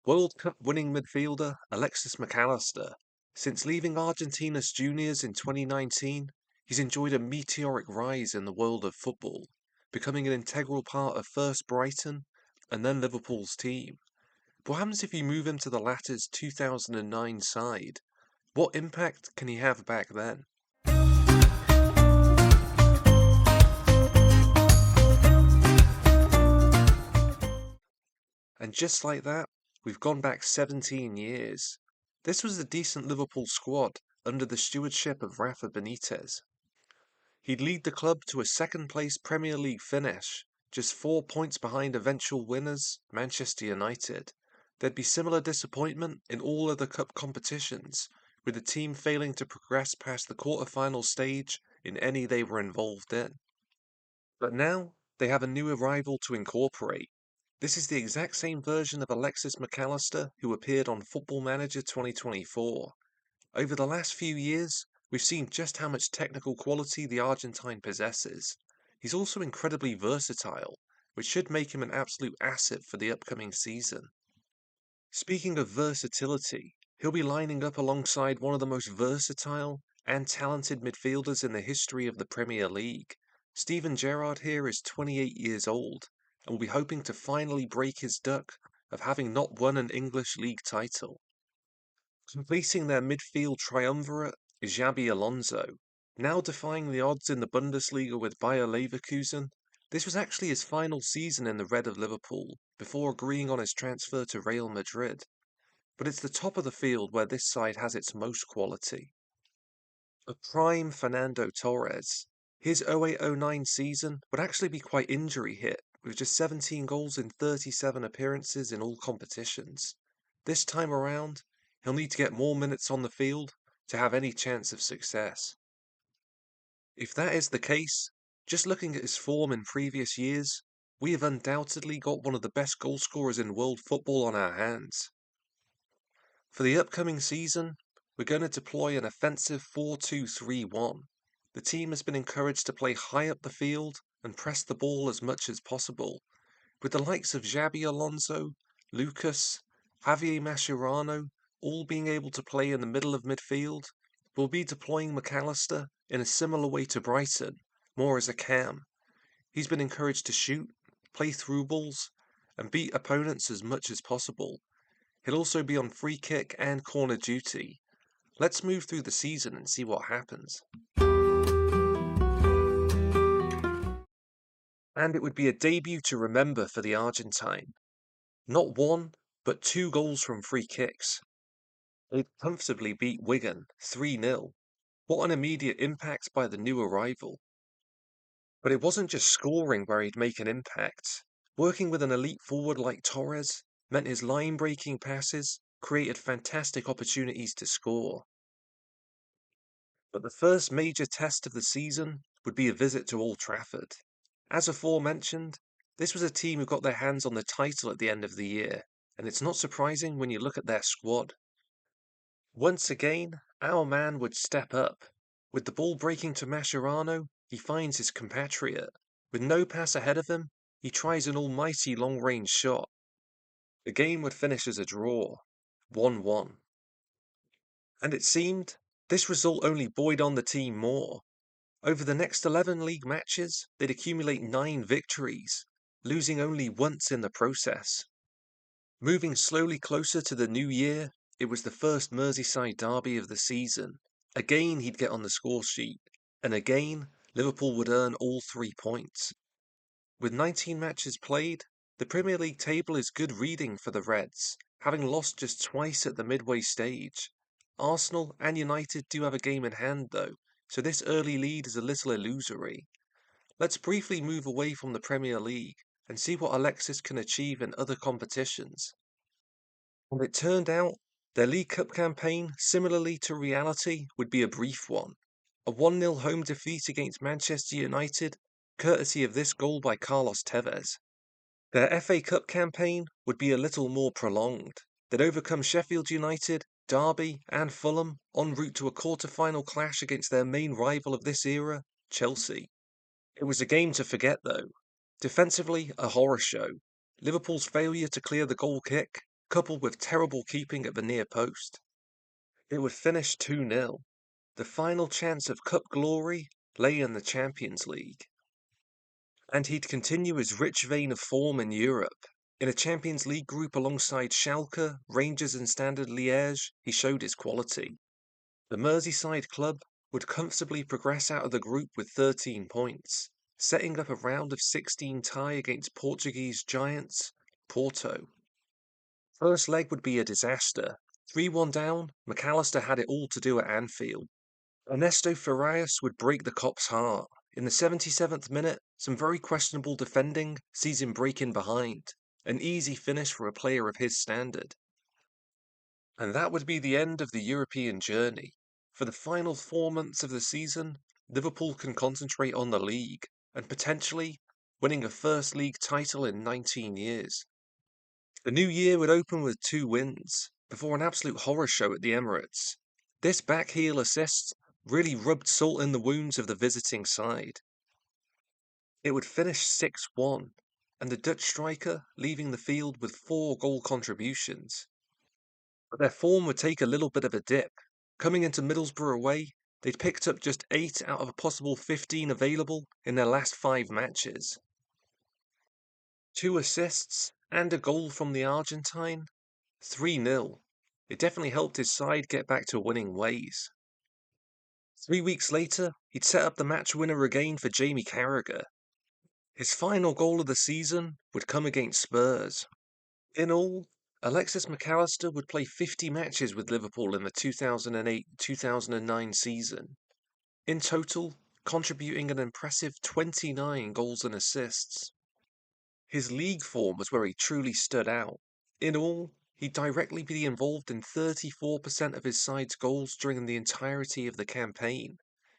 World Cup winning midfielder Alexis Mac Allister. Since leaving Argentina's juniors in 2019, he's enjoyed a meteoric rise in the world of football, becoming an integral part of first Brighton and then Liverpool's team. But what happens if you move him to the latter's 2009 side? What impact can he have back then? And just like that, we've gone back 17 years. This was a decent Liverpool squad under the stewardship of Rafa Benitez. He'd lead the club to a second-place Premier League finish, just 4 points behind eventual winners, Manchester United. There'd be similar disappointment in all other cup competitions, with the team failing to progress past the quarter-final stage in any they were involved in. But now, they have a new arrival to incorporate. This is the exact same version of Alexis Mac Allister who appeared on Football Manager 2024. Over the last few years, we've seen just how much technical quality the Argentine possesses. He's also incredibly versatile, which should make him an absolute asset for the upcoming season. Speaking of versatility, he'll be lining up alongside one of the most versatile and talented midfielders in the history of the Premier League. Steven Gerrard here is 28 years old and will be hoping to finally break his duck of having not won an English league title. Completing their midfield triumvirate is Xabi Alonso. Now defying the odds in the Bundesliga with Bayer Leverkusen, this was actually his final season in the red of Liverpool, before agreeing on his transfer to Real Madrid. But it's the top of the field where this side has its most quality. A prime Fernando Torres. His 08-09 season would actually be quite injury hit, with just 17 goals in 37 appearances in all competitions. This time around, he'll need to get more minutes on the field to have any chance of success. If that is the case, just looking at his form in previous years, we have undoubtedly got one of the best goal scorers in world football on our hands. For the upcoming season, we're going to deploy an offensive 4-2-3-1. The team has been encouraged to play high up the field and press the ball as much as possible, with the likes of Xabi Alonso, Lucas, Javier Mascherano all being able to play in the middle of midfield. We'll be deploying Mac Allister in a similar way to Brighton, more as a cam. He's been encouraged to shoot, play through balls, and beat opponents as much as possible. He'll also be on free kick and corner duty. Let's move through the season and see what happens. And it would be a debut to remember for the Argentine. Not one, but 2 goals from free kicks. They'd comfortably beat Wigan 3-0. What an immediate impact by the new arrival. But it wasn't just scoring where he'd make an impact. Working with an elite forward like Torres meant his line-breaking passes created fantastic opportunities to score. But the first major test of the season would be a visit to Old Trafford. As aforementioned, this was a team who got their hands on the title at the end of the year, and it's not surprising when you look at their squad. Once again, our man would step up. With the ball breaking to Mascherano, he finds his compatriot. With no pass ahead of him, he tries an almighty long-range shot. The game would finish as a draw, 1-1. And it seemed this result only buoyed on the team more. Over the next 11 league matches, they'd accumulate 9 victories, losing only once in the process. Moving slowly closer to the new year, it was the first Merseyside derby of the season. Again he'd get on the score sheet, and again Liverpool would earn all 3 points. With 19 matches played, the Premier League table is good reading for the Reds, having lost just twice at the midway stage. Arsenal and United do have a game in hand though, so this early lead is a little illusory. Let's briefly move away from the Premier League and see what Alexis can achieve in other competitions. And it turned out their League Cup campaign, similarly to reality, would be a brief one. A 1-0 home defeat against Manchester United, courtesy of this goal by Carlos Tevez. Their FA Cup campaign would be a little more prolonged. They'd overcome Sheffield United, Derby and Fulham en route to a quarter-final clash against their main rival of this era, Chelsea. It was a game to forget though. Defensively, a horror show. Liverpool's failure to clear the goal kick coupled with terrible keeping at the near post. It would finish 2-0. The final chance of cup glory lay in the Champions League. And he'd continue his rich vein of form in Europe. In a Champions League group alongside Schalke, Rangers and Standard Liège, he showed his quality. The Merseyside club would comfortably progress out of the group with 13 points, setting up a round of 16 tie against Portuguese giants, Porto. First leg would be a disaster. 3-1 down, Mac Allister had it all to do at Anfield. Ernesto Farias would break the Cop's heart. In the 77th minute, some very questionable defending sees him break in behind. An easy finish for a player of his standard. And that would be the end of the European journey. For the final 4 months of the season, Liverpool can concentrate on the league and potentially winning a first league title in 19 years. The new year would open with 2 wins before an absolute horror show at the Emirates. This backheel assist really rubbed salt in the wounds of the visiting side. It would finish 6-1, and the Dutch striker leaving the field with 4 goal contributions. But their form would take a little bit of a dip. Coming into Middlesbrough away, they'd picked up just 8 out of a possible 15 available in their last 5 matches. 2 assists and a goal from the Argentine. 3-0. It definitely helped his side get back to winning ways. 3 weeks later, he'd set up the match winner again for Jamie Carragher. His final goal of the season would come against Spurs. In all, Alexis Mac Allister would play 50 matches with Liverpool in the 2008-2009 season. In total, contributing an impressive 29 goals and assists. His league form was where he truly stood out. In all, he'd directly be involved in 34% of his side's goals during the entirety of the campaign.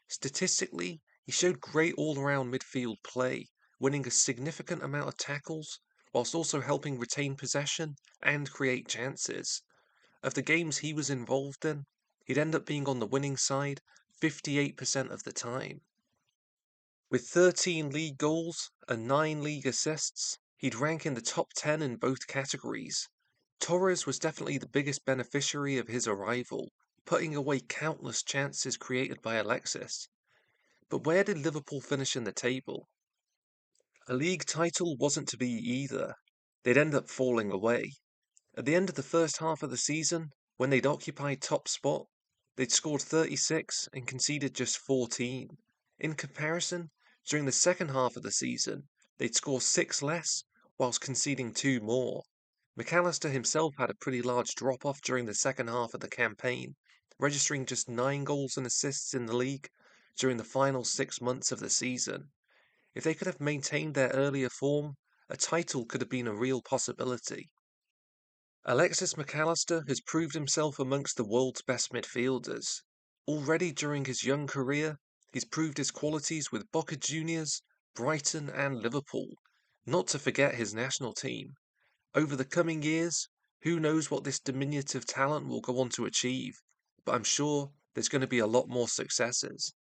Statistically, he showed great all-around midfield play, winning a significant amount of tackles, whilst also helping retain possession and create chances. Of the games he was involved in, he'd end up being on the winning side 58% of the time. With 13 league goals and 9 league assists, he'd rank in the top 10 in both categories. Torres was definitely the biggest beneficiary of his arrival, putting away countless chances created by Alexis. But where did Liverpool finish in the table? A league title wasn't to be either. They'd end up falling away. At the end of the first half of the season, when they'd occupied top spot, they'd scored 36 and conceded just 14. In comparison, during the second half of the season, they'd score 6 less, whilst conceding 2 more. Mac Allister himself had a pretty large drop-off during the second half of the campaign, registering just 9 goals and assists in the league during the final 6 months of the season. If they could have maintained their earlier form, a title could have been a real possibility. Alexis Mac Allister has proved himself amongst the world's best midfielders. Already during his young career, he's proved his qualities with Boca Juniors, Brighton and Liverpool, not to forget his national team. Over the coming years, who knows what this diminutive talent will go on to achieve, but I'm sure there's going to be a lot more successes.